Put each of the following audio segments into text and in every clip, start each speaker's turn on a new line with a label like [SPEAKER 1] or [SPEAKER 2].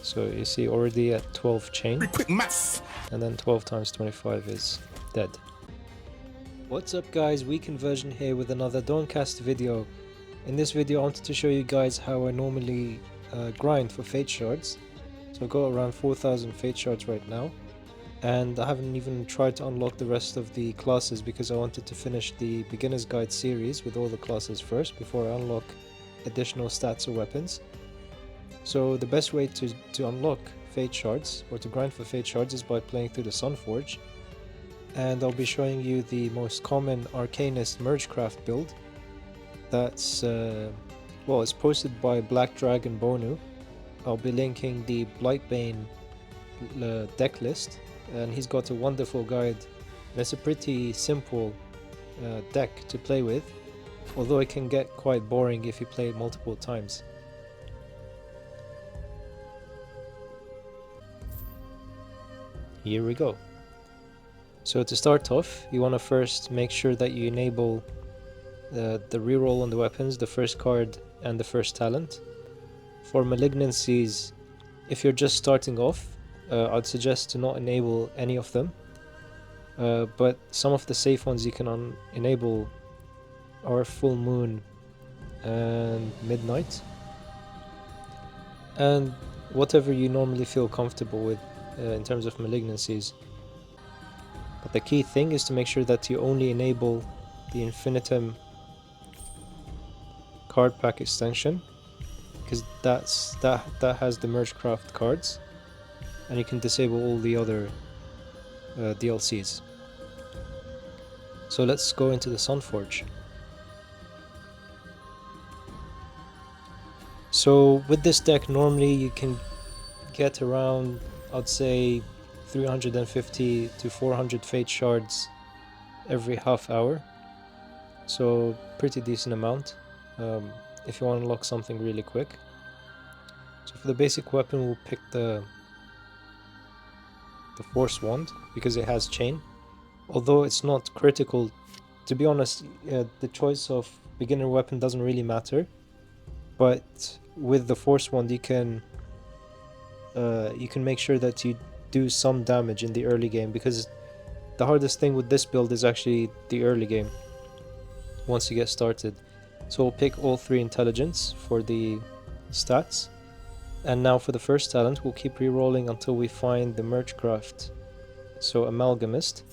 [SPEAKER 1] So you see already at 12 chain,
[SPEAKER 2] Quick maths.
[SPEAKER 1] and then 12 times 25 is dead. What's up guys, WeConversion here with another Dawncaster video. In this video I wanted to show you guys how I normally grind for Fate Shards. So I've got around 4,000 Fate Shards right now, and I haven't even tried to unlock the rest of the classes because I wanted to finish the Beginner's Guide series with all the classes first before I unlock additional stats or weapons. So the best way to unlock Fate Shards, or to grind for Fate Shards, is by playing through the Sunforge. And I'll be showing you the most common Arcanist Mergecraft build. That's, well, it's posted by Black Dragon Bonu. I'll be linking the Blightbane deck list, and he's got a wonderful guide. And it's a pretty simple deck to play with, although it can get quite boring if you play it multiple times. Here we go. So to start off, you want to first make sure that you enable the reroll on the weapons, the first card and the first talent. For Malegnancies, if you're just starting off, I'd suggest to not enable any of them. But some of the safe ones you can enable are Full Moon and Midnight. And whatever you normally feel comfortable with in terms of Malegnancies. But the key thing is to make sure that you only enable the Infinitum card pack extension, because that has the Mergecraft cards, and you can disable all the other DLCs. So let's go into the Sunforge. So with this deck, normally you can get around, I'd say, 350 to 400 Fate Shards every half hour. So pretty decent amount if you want to unlock something really quick. So for the basic weapon, we'll pick the Force Wand because it has chain. Although it's not critical, to be honest, the choice of beginner weapon doesn't really matter. But with the Force Wand, you can make sure that you do some damage in the early game, because the hardest thing with this build is actually the early game once you get started. So we'll pick all 3 intelligence for the stats, and now for the first talent we'll keep re-rolling until we find the Mergecraft, so Amalgamist,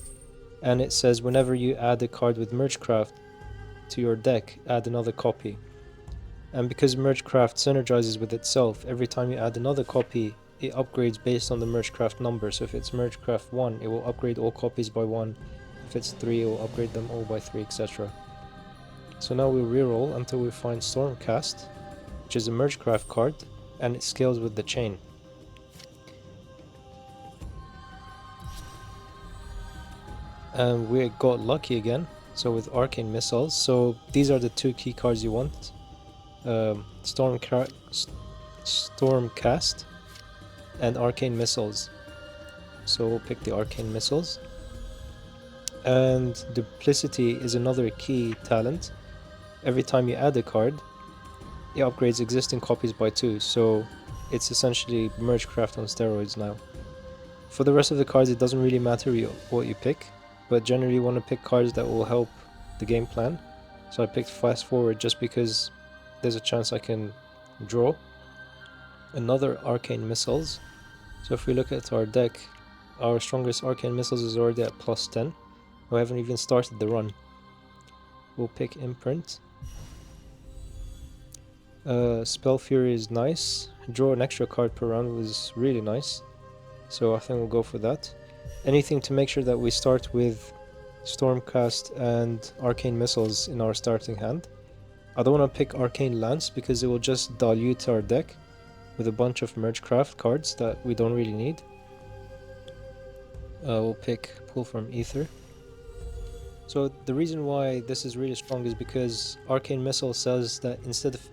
[SPEAKER 1] and it says whenever you add a card with Mergecraft to your deck, add another copy. And because Mergecraft synergizes with itself, every time you add another copy, it upgrades based on the Mergecraft number. So if it's Mergecraft 1, it will upgrade all copies by 1. If it's 3, it will upgrade them all by 3, etc. So now we'll reroll until we find Stormcast, which is a Mergecraft card, and it scales with the chain. And we got lucky again, so with Arcane Missiles. So these are the 2 key cards you want. Stormcast and Arcane Missiles. So we'll pick the Arcane Missiles. And Duplicity is another key talent. Every time you add a card, it upgrades existing copies by 2, so it's essentially Mergecraft on steroids now. For the rest of the cards, it doesn't really matter what you pick, but generally you want to pick cards that will help the game plan. So I picked Fast Forward just because there's a chance I can draw. Another Arcane Missiles. So if we look at our deck, our strongest Arcane Missiles is already at +10. We haven't even started the run. We'll pick Imprint. Spell Fury is nice. Draw an extra card per round was really nice, so I think we'll go for that. Anything to make sure that we start with Stormcast and Arcane Missiles in our starting hand. I don't want to pick Arcane Lance because it will just dilute our deck with a bunch of Mergecraft cards that we don't really need. We'll pick Pull from Ether. So the reason why this is really strong is because Arcane Missile says that instead of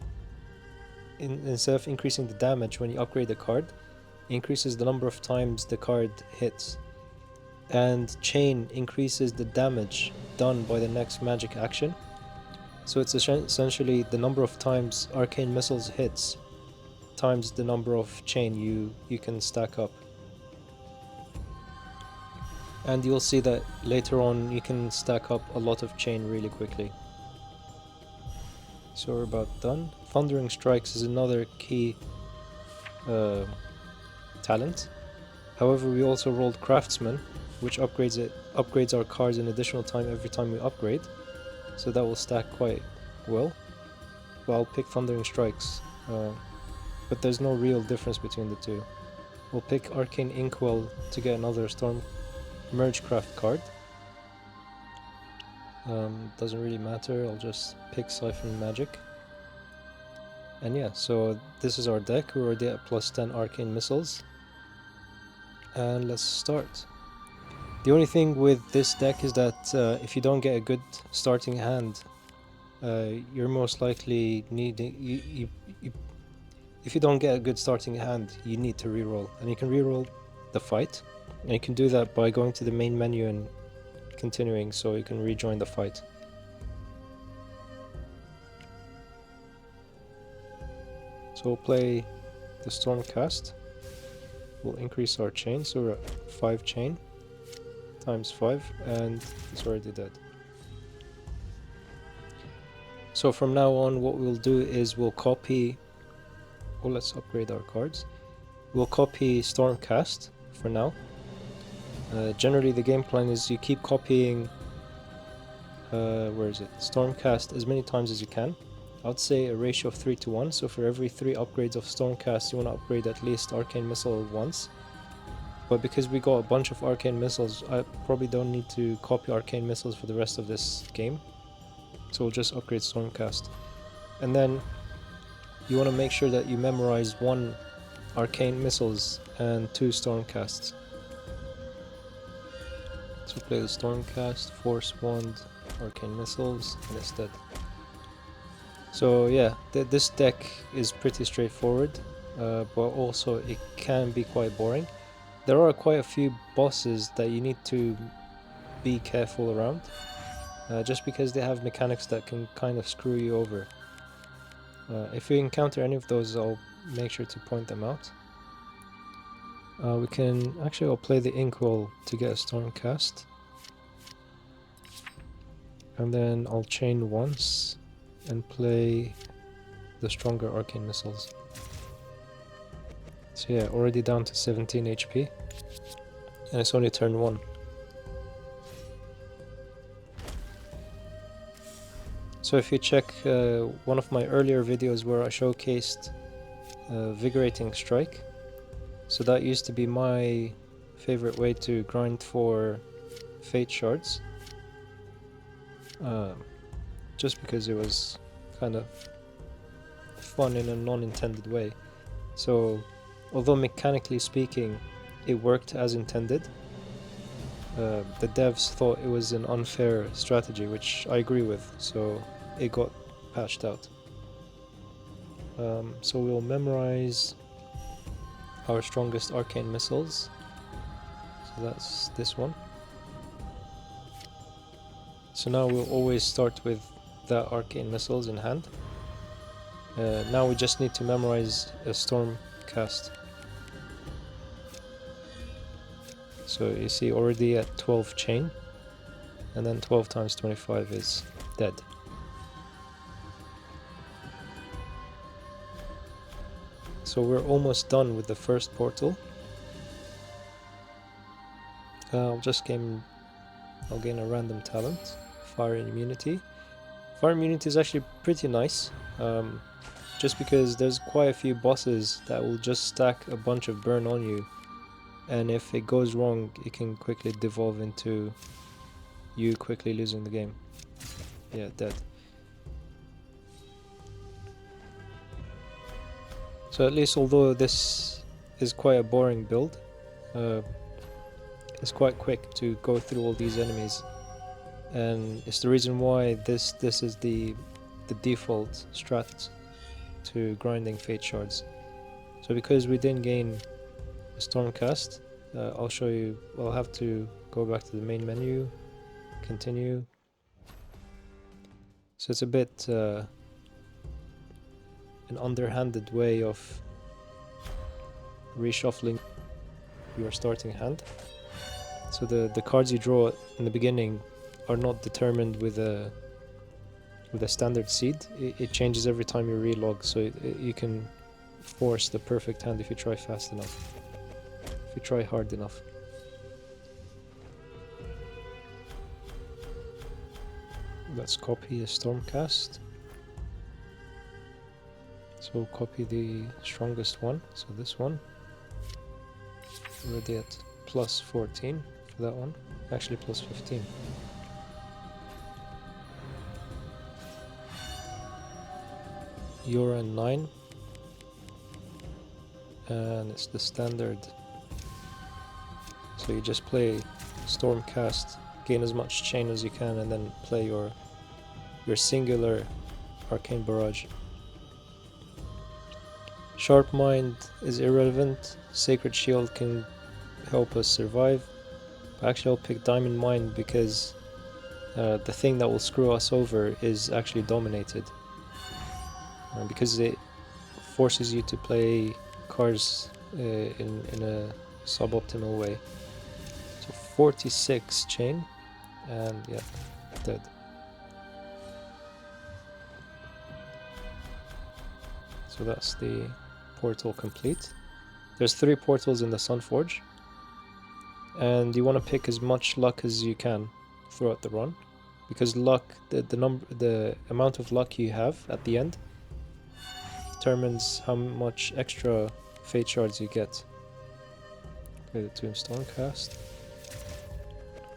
[SPEAKER 1] increasing the damage when you upgrade the card, it increases the number of times the card hits. And Chain increases the damage done by the next magic action. So it's essentially the number of times Arcane Missiles hits times the number of chain you can stack up. And you'll see that later on you can stack up a lot of chain really quickly. So we're about done. Thundering Strikes is another key talent. However, we also rolled Craftsman, which upgrades our cards an additional time every time we upgrade. So that will stack quite well. But I'll pick Thundering Strikes. But there's no real difference between the two. We'll pick Arcane Inkwell to get another Mergecraft card. Doesn't really matter, I'll just pick Siphon Magic. And yeah, so this is our deck. We're already at plus 10 Arcane Missiles. And let's start. The only thing with this deck is that if you don't get a good starting hand, you're most likely needing... if you don't get a good starting hand, you need to reroll. And you can reroll the fight. And you can do that by going to the main menu and continuing, so you can rejoin the fight. So we'll play the Stormcast. We'll increase our chain, so we're at 5 chain times 5, and it's already dead. So from now on, what we'll do is we'll copy... Oh, let's upgrade our cards. We'll copy Stormcast for now. Generally the game plan is you keep copying where is it? Stormcast as many times as you can. I'd say a ratio of 3 to 1, so for every 3 upgrades of Stormcast you want to upgrade at least Arcane Missile once. But because we got a bunch of Arcane Missiles, I probably don't need to copy Arcane Missiles for the rest of this game. So we'll just upgrade Stormcast. And then you want to make sure that you memorize 1 Arcane Missiles and 2 Stormcasts. So play the Stormcast, Force Wand, Arcane Missiles, and it's dead. So yeah, this deck is pretty straightforward, but also it can be quite boring. There are quite a few bosses that you need to be careful around, just because they have mechanics that can kind of screw you over. If you encounter any of those, I'll make sure to point them out. I'll play the Inkwell to get a Stormcast. And then I'll chain once and play the stronger Arcane Missiles. So yeah, already down to 17 HP. And it's only turn 1. So if you check one of my earlier videos where I showcased Vigorating Strike, so that used to be my favorite way to grind for Fate Shards. Just because it was kind of fun in a non-intended way. So although mechanically speaking it worked as intended, the devs thought it was an unfair strategy, which I agree with, so it got patched out. So we'll memorize our strongest Arcane Missiles. So that's this one. So now we'll always start with the Arcane Missiles in hand. Now we just need to memorize a Stormcast. So you see already at 12 chain, and then 12 times 25 is dead. So we're almost done with the first portal. I'll gain a random talent, Fire Immunity. Fire Immunity is actually pretty nice, just because there's quite a few bosses that will just stack a bunch of burn on you, and if it goes wrong it can quickly devolve into you quickly losing the game. Yeah, dead. So at least although this is quite a boring build, it's quite quick to go through all these enemies, and it's the reason why this is the default strat to grinding Fate Shards. So because we didn't gain a Stormcast, I'll show you. I'll have to go back to the main menu, continue. So it's a bit an underhanded way of reshuffling your starting hand. So the cards you draw in the beginning are not determined with a standard seed. It changes every time you relog, so you can force the perfect hand if you try fast enough, if you try hard enough. Let's copy a stormcast. So we'll copy the strongest one, so this one. Already at plus 14 for that one, actually plus 15. You're a 9, and it's the standard. So you just play stormcast, gain as much chain as you can, and then play your singular arcane barrage. Sharp Mind is irrelevant. Sacred Shield can help us survive. But actually I'll pick Diamond Mine because the thing that will screw us over is actually dominated. Because it forces you to play cards in a suboptimal way. So 46 chain, and yeah, dead. So that's the portal complete. There's 3 portals in the Sunforge, and you want to pick as much luck as you can throughout the run, because luck, the amount of luck you have at the end determines how much extra fate shards you get. Play the Tombstone cast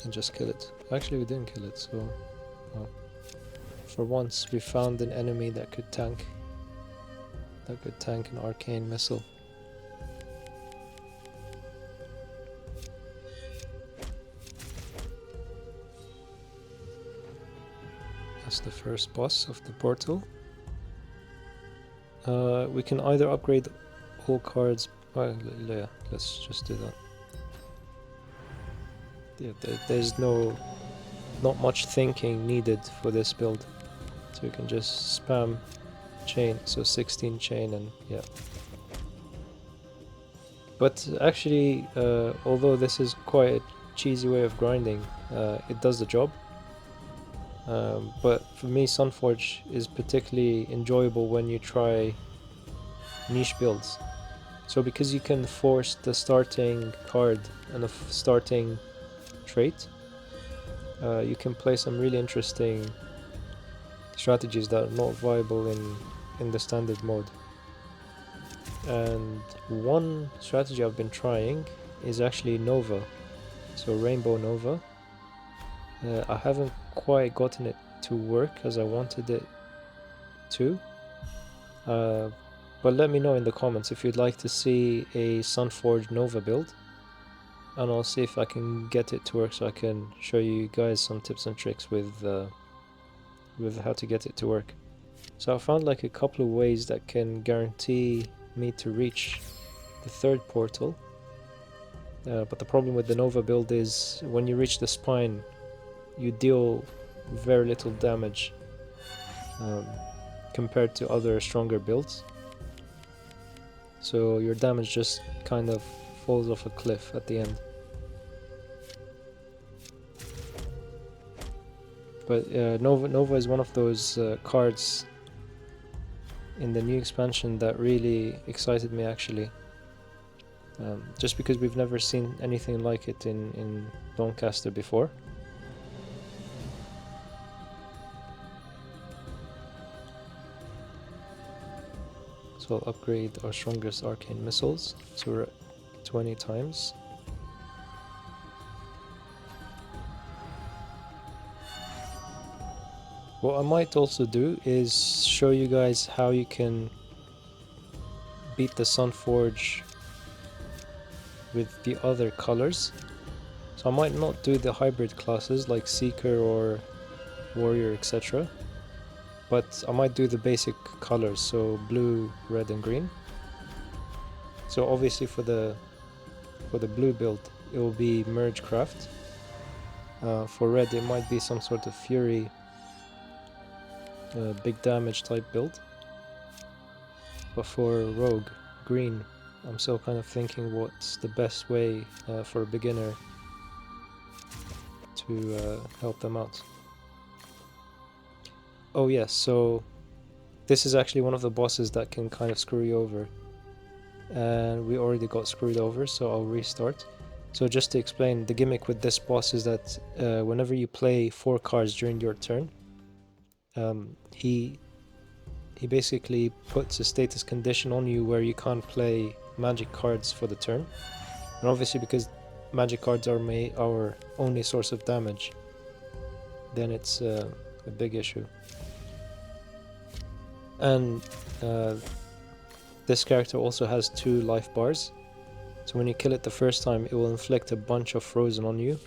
[SPEAKER 1] and just kill it. Actually, we didn't kill it, so well, for once we found an enemy that could tank. That could tank an arcane missile. That's the first boss of the portal. We can either upgrade all cards. Well, yeah, let's just do that. Yeah, there's not much thinking needed for this build, so you can just spam chain, so 16 chain, and yeah. But actually, although this is quite a cheesy way of grinding, it does the job. But for me, Sunforge is particularly enjoyable when you try niche builds. So because you can force the starting card and the starting trait, you can play some really interesting strategies that are not viable in the standard mode. And one strategy I've been trying is actually Nova, so Rainbow Nova. I haven't quite gotten it to work as I wanted it to, but let me know in the comments if you'd like to see a Sunforge Nova build, and I'll see if I can get it to work so I can show you guys some tips and tricks with how to get it to work. So I found like a couple of ways that can guarantee me to reach the 3rd portal, but the problem with the Nova build is when you reach the spine you deal very little damage compared to other stronger builds, so your damage just kind of falls off a cliff at the end. But Nova is one of those cards in the new expansion that really excited me actually, just because we've never seen anything like it in Dawncaster before. So I'll upgrade our strongest arcane missiles, so we're at 20 times. What I might also do is show you guys how you can beat the Sunforge with the other colors. So I might not do the hybrid classes like Seeker or Warrior, etc. But I might do the basic colors, so blue, red and green. So obviously for the blue build it will be Mergecraft. For red it might be some sort of Fury, big damage type build. But for Rogue, green I'm still kind of thinking what's the best way for a beginner to help them out. Oh yes, so this is actually one of the bosses that can kind of screw you over. And we already got screwed over, so I'll restart. So just to explain, the gimmick with this boss is that whenever you play 4 cards during your turn, he basically puts a status condition on you where you can't play magic cards for the turn. And obviously because magic cards are our only source of damage, then it's a big issue. And this character also has 2 life bars, so when you kill it the first time, it will inflict a bunch of frozen on you.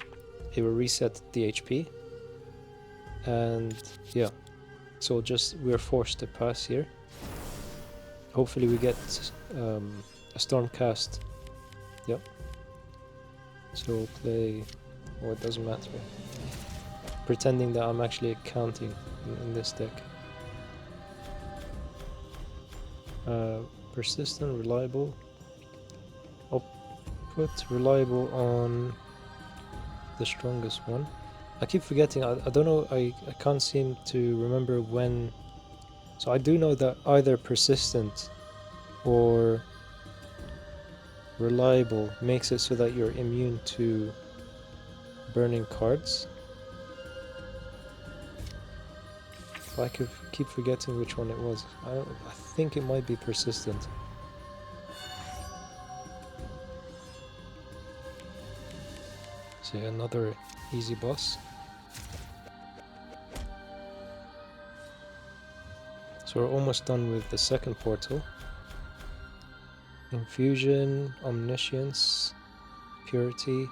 [SPEAKER 1] It will reset the HP, and yeah, so we're forced to pass here. Hopefully we get a stormcast. Yep. So we'll play, oh, it doesn't matter, pretending that I'm actually counting in this deck. Persistent, reliable. I'll put reliable on the strongest one. I keep forgetting, I don't know, I can't seem to remember when. So I do know that either persistent or reliable makes it so that you're immune to burning cards. But I could keep forgetting which one it was. I think it might be persistent. So another easy boss. So we're almost done with the second portal. Infusion, Omniscience, Purity.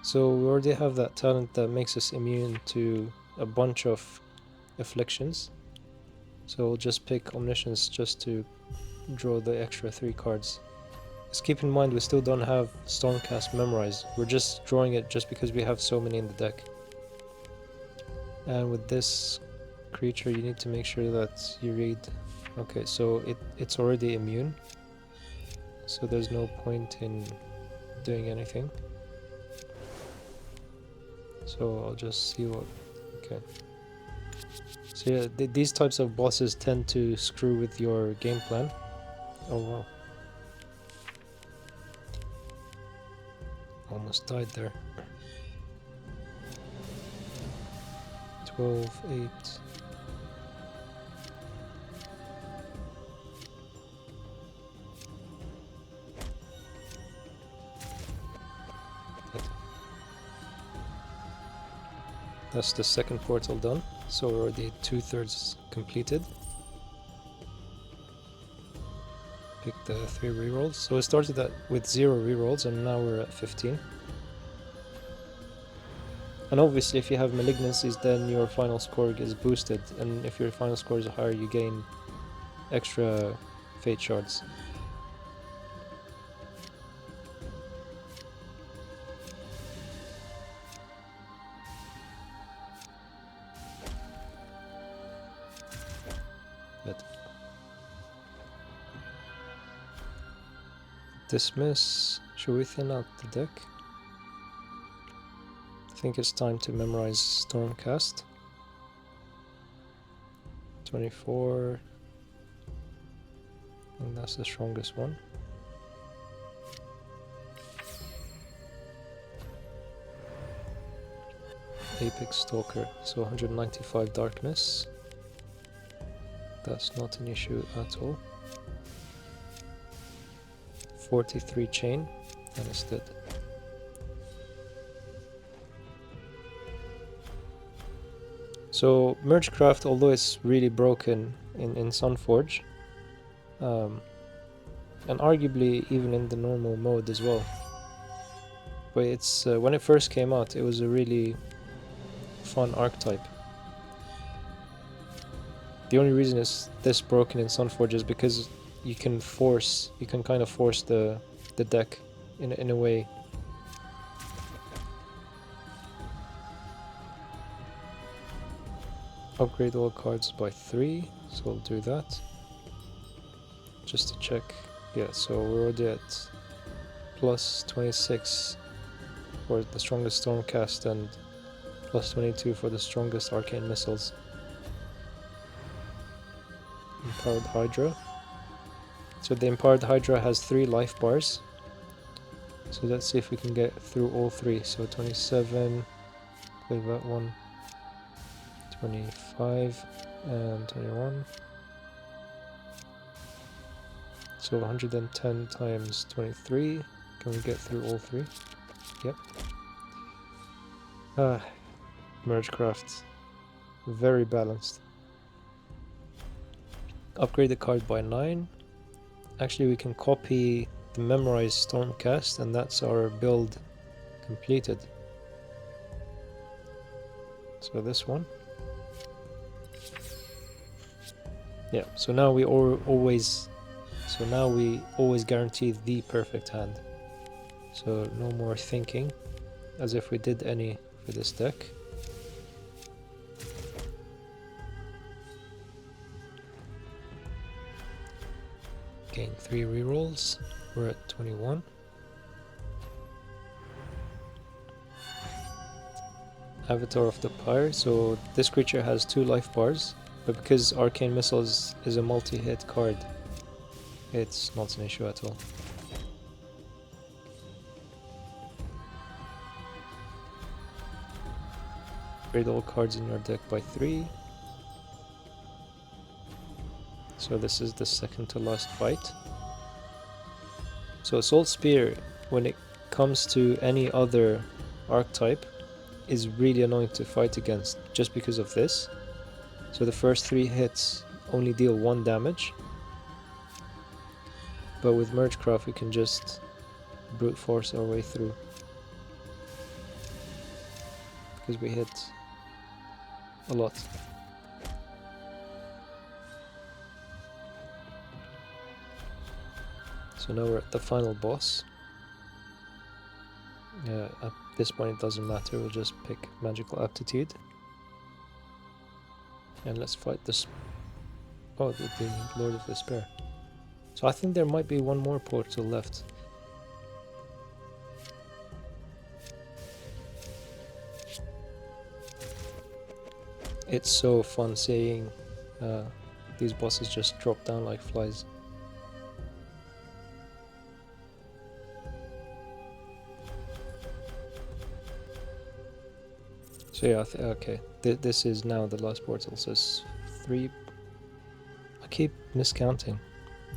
[SPEAKER 1] So we already have that talent that makes us immune to a bunch of afflictions. So we'll just pick Omniscience just to draw the extra 3 cards. Just keep in mind we still don't have Stormcast memorized. We're just drawing it just because we have so many in the deck. And with this creature you need to make sure that you read. Okay, so it's already immune, so there's no point in doing anything. So I'll just see what... okay. So yeah, these types of bosses tend to screw with your game plan. Oh wow. Almost died there. 12, 8. That's the second portal done, so we're already 2/3 completed. Pick the 3 rerolls. So we started with 0 rerolls and now we're at 15. And obviously if you have Malegnancies, then your final score is boosted, and if your final score is higher you gain extra fate shards. Dismiss. Should we thin out the deck? I think it's time to memorize Stormcast. 24. And that's the strongest one. Apex Stalker, so 195 darkness. That's not an issue at all. 43 chain, and it's dead. So Mergecraft, although it's really broken in Sunforge, and arguably even in the normal mode as well, but it's when it first came out, it was a really fun archetype. The only reason it's this broken in Sunforge is because you can kind of force the deck in a way. Upgrade all cards by 3, so we'll do that just to check Yeah, so we're already at plus 26 for the strongest stormcast and plus 22 for the strongest arcane missiles. Empowered Hydra. So the Empowered Hydra has 3 life bars. So let's see if we can get through all 3. So 27, play that one, 25, and 21. So 110 times 23. Can we get through all 3? Yep. Mergecraft. Very balanced. Upgrade the card by 9. Actually, we can copy the memorized stormcast, and that's our build completed. So this one. Yeah, so now we always guarantee the perfect hand. So no more thinking, as if we did any for this deck. Gain 3 rerolls. We're at 21. Avatar of the Pyre. So this creature has 2 life bars, but because Arcane Missiles is a multi-hit card, it's not an issue at all. Upgrade all cards in your deck by 3. So this is the second to last fight. So Assault Spear, when it comes to any other archetype, is really annoying to fight against just because of this. So the first 3 hits only deal 1 damage. But with Mergecraft we can just brute force our way through. Because we hit a lot. So now we're at the final boss. At this point it doesn't matter, we'll just pick Magical Aptitude. And let's fight this. Oh, the Lord of Despair. So I think there might be one more portal left. It's so fun seeing these bosses just drop down like flies. So yeah, okay, this is now the last portal, so it's 3... I keep miscounting.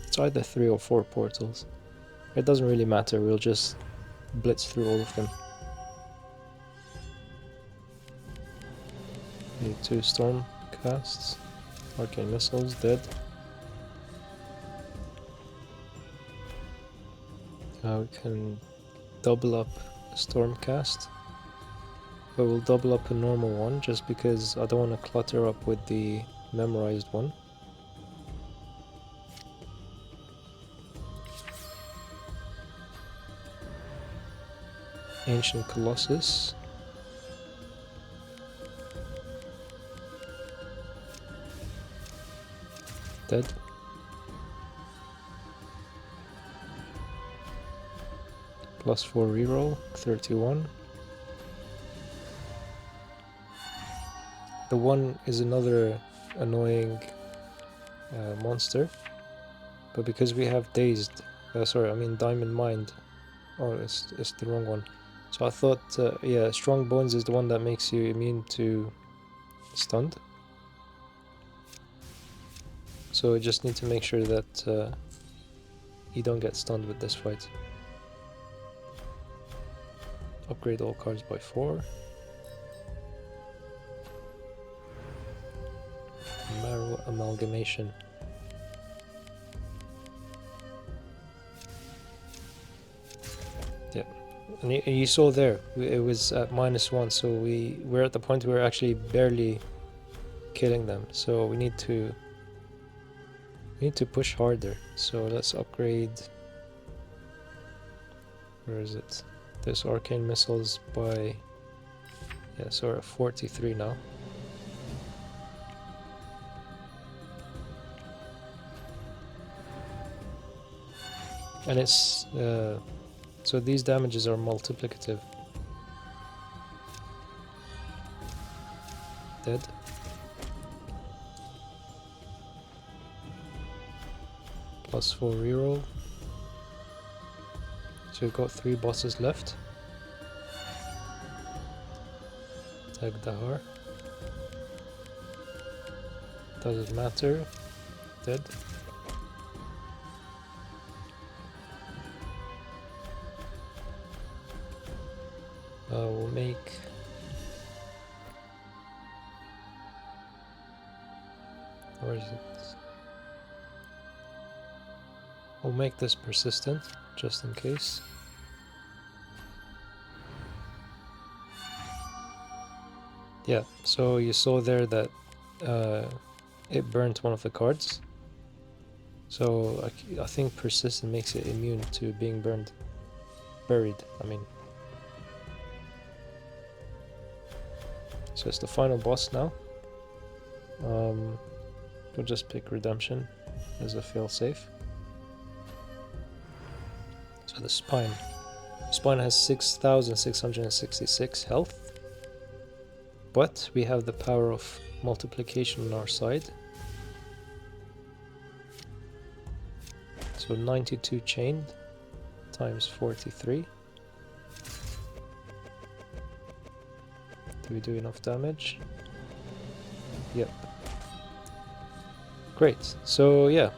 [SPEAKER 1] It's either 3 or 4 portals. It doesn't really matter, we'll just blitz through all of them. Need 2 stormcasts. Arcane Missiles, dead. We can double up a stormcast. But we'll double up a normal one just because I don't want to clutter up with the memorized one. Ancient Colossus. Dead. Plus 4 reroll, 31. The 1 is another annoying monster, but because we have Dazed, Diamond Mind. Oh, it's the wrong one. So I thought, yeah, Strong Bones is the one that makes you immune to stunned. So we just need to make sure that you don't get stunned with this fight. Upgrade all cards by 4. Marrow Amalgamation. Yeah, and you saw there, it was at -1, so we're at the point where we're actually barely killing them. So we need to push harder. So let's upgrade. Where is it? This Arcane Missiles by... Yeah, so we're at 43 now. and it's so these damages are multiplicative. Dead. +4 reroll. So we've got 3 bosses left. Dagdahar. Doesn't matter. Dead. We'll make where is it? We'll make this persistent just in case. Yeah, so you saw there that it burnt one of the cards. So I think persistent makes it immune to being buried, I mean. So it's the final boss now. We'll just pick Redemption as a failsafe. So the Spine. Spine has 6,666 health. But we have the power of multiplication on our side. So 92 chained times 43. Do we do enough damage? Yep. Great. So yeah,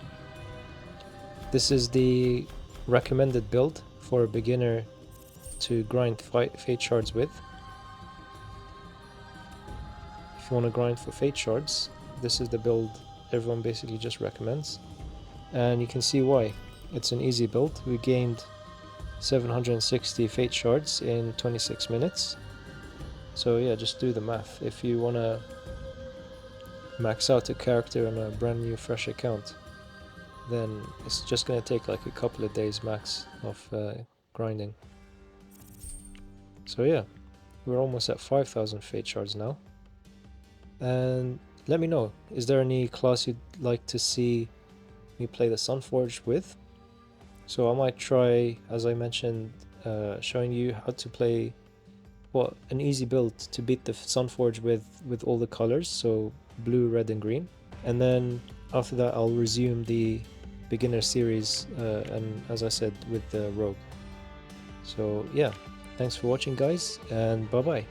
[SPEAKER 1] this is the recommended build for a beginner to grind fate shards with. If you want to grind for fate shards, this is the build everyone basically just recommends. And you can see why. It's an easy build. We gained 760 fate shards in 26 minutes. So yeah, just do the math. If you want to max out a character on a brand new fresh account, then it's just going to take like a couple of days max of grinding. So yeah, we're almost at 5,000 fate shards now. And let me know, is there any class you'd like to see me play the Sunforge with? So I might try, as I mentioned, showing you how to play an easy build to beat the Sunforge with all the colors, so blue, red and green. And then after that I'll resume the beginner series, and as I said, with the rogue. So yeah, thanks for watching guys, and bye bye.